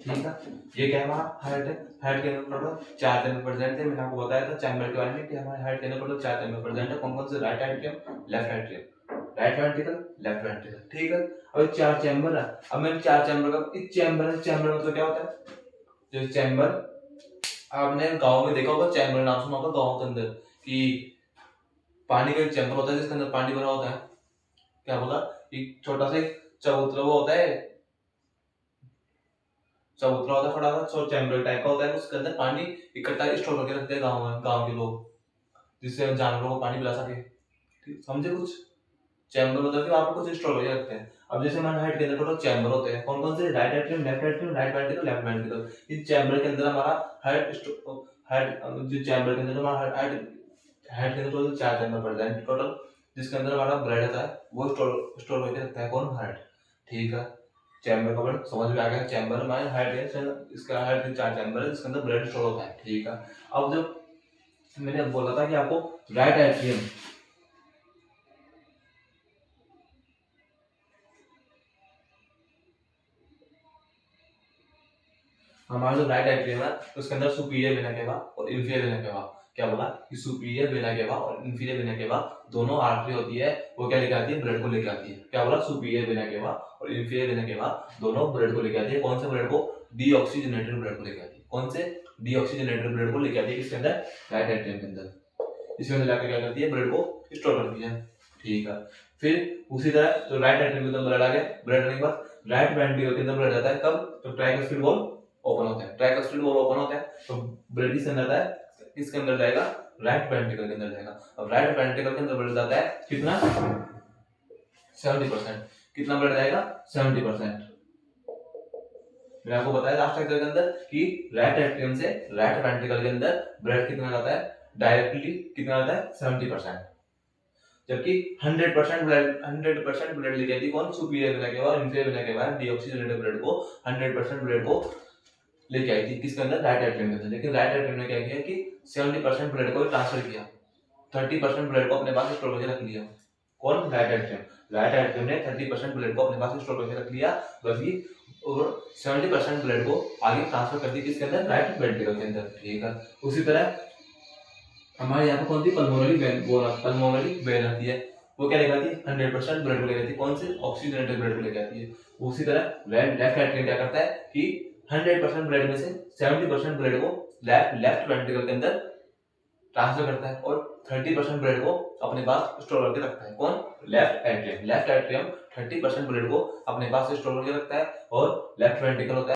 ठीक है। ये क्या है हमारा हार्ट है। हार्ट के अंदर टोटल 4 चैम्बर प्रेजेंट है। मैंने आपको बताया था चैम्बर के बारे में कि हमारे हार्ट के अंदर टोटल 4 चैम्बर प्रेजेंट है। कौन कौन से? Right atrium, left atrium, right ventricle, left ventricle. ठीक है। अब 4 चैम्बर है। अब मैंने 4 चैम्बर का इस चैम्बर मतलब क्या होता है? जो चैम्बर आपने गांव में देखा होगा, चैम्बर नाम सुना होगा गांव के अंदर कि पानी का एक चैम्बर होता है जिसके अंदर पानी भरा होता है। क्या बोला? एक छोटा सा एक चबूतरा वो होता है, चबूतरा होता है थोड़ा सा, सो चैम्बर टाइप का होता है, उसके अंदर पानी इकट्ठा स्टोर करके रखते हैं गांव में, गांव के लोग, जिससे हम जानवरों को पानी पिला सके। ठीक, समझे कुछ? चैम्बर मतलब कि वहां पर कुछ स्टोर करके रखते हैं। अब जैसे हमारे हार्ट के अंदर टोटल चैम्बर होते हैं। कौन कौन से? Right atrium, left atrium, right ventricle, left ventricle. इस चैम्बर के अंदर हमारा हार्ट जो चैम्बर के अंदर हमारा हार्ट हेड के अंदर टोटल 4 चैम्बर पड़ता है टोटल, जिसके अंदर हमारा ब्लड होता है वो स्टोर करके रखता है। कौन? हार्ट। ठीक है। चैम्बर का वर्ड समझ में आ गया। चैम्बर में हार्ट है, इसका हार्ट के 4 चैम्बर है जिसके अंदर ब्लड स्टोर होता है। ठीक है। अब जब मैंने बोला था कि आपको राइट एट्रियम, हमारा जो राइट एट्रियम है उसके अंदर सुपीरियर वेना केवा और इंफीरियर वेना केवा। क्या बोला? कि सुपीरियर वेना केवा और इंफीरियर वेना केवा दोनों आर्टरी होती है, वो क्या लेके आती है? ब्लड को लेके आती है। क्या बोला? सुपीरियर वेना केवा और इंफीरियर वेना केवा दोनों ब्लड को लेके आती है। कौन से ब्लड को? डीऑक्सीजनेटेड ब्लड को लेके आती है। कौन से? डीऑक्सीजनेटेड ब्लड को लेके आती है। किसके अंदर? राइट एट्रियम के अंदर। इसके अंदर जाकर क्या करती है? ब्लड को स्टोर करती है। ठीक है। फिर उसी तरह तो राइट एट्रियम के अंदर ब्लड आ गया, ब्लड आने के बाद राइट वेंट्रिकल के अंदर ब्लड जाता है। कब? तो ट्राइकस्पिड वॉल्व ओपन होता है। ट्राइकस्पिड वॉल्व ओपन होता है तो ब्लड किसके अंदर जाता है? किसके अंदर जाएगा? राइट वेंट्रिकल के अंदर जाएगा। अब राइट वेंट्रिकल के अंदर ब्लड जाता है कितना? 70%। कितना ब्लड जाएगा? 70%। मैंने आपको बताया लास्ट लेक्चर के अंदर कि राइट एट्रियम से राइट वेंट्रिकल के अंदर ब्लड कितना जाता है? डायरेक्टली कितना जाता है? 70%। जबकि 100% ब्लड लेके आती है कौन? सुपीरियर वेना केवा और inferior vena cava deoxygenated blood को 100% ब्लड को लेके आई थी। किसके अंदर? राइट एट्रियम के अंदर। लेकिन राइट एट्रियम ने क्या किया कि 70% ब्लड को ट्रांसफर किया, 30% ब्लड को अपने पास स्टोर करके रख लिया। कौन? Right atrium. राइट एट्रियम ने 30% ब्लड को अपने पास स्टोर करके रख लिया, बल्कि और 70% ब्लड को आगे ट्रांसफर कर दी। किसके अंदर? राइट वेंट्रिकल के अंदर। ठीक है। उसी तरह हमारे यहाँ पे कौन सी पल्मोनरी वेन आती है, वो क्या लेके आती है? 100% ब्लड को लेके आती है। कौन से? ऑक्सीजनेटेड ब्लड को लेके आती है। उसी तरह लेफ्ट एट्रियम क्या करता है कि 100% ब्लड में से 70% ब्लड को लेफ्ट वेंट्रिकल के अंदर ट्रांसफर करता है और 30% ब्लड को अपने पास स्टोर करके रखता है। कौन? Left atrium. Left atrium 30% blood को अपने पास स्टोर करके रखता है और लेफ्ट वेंट्रिकल होता है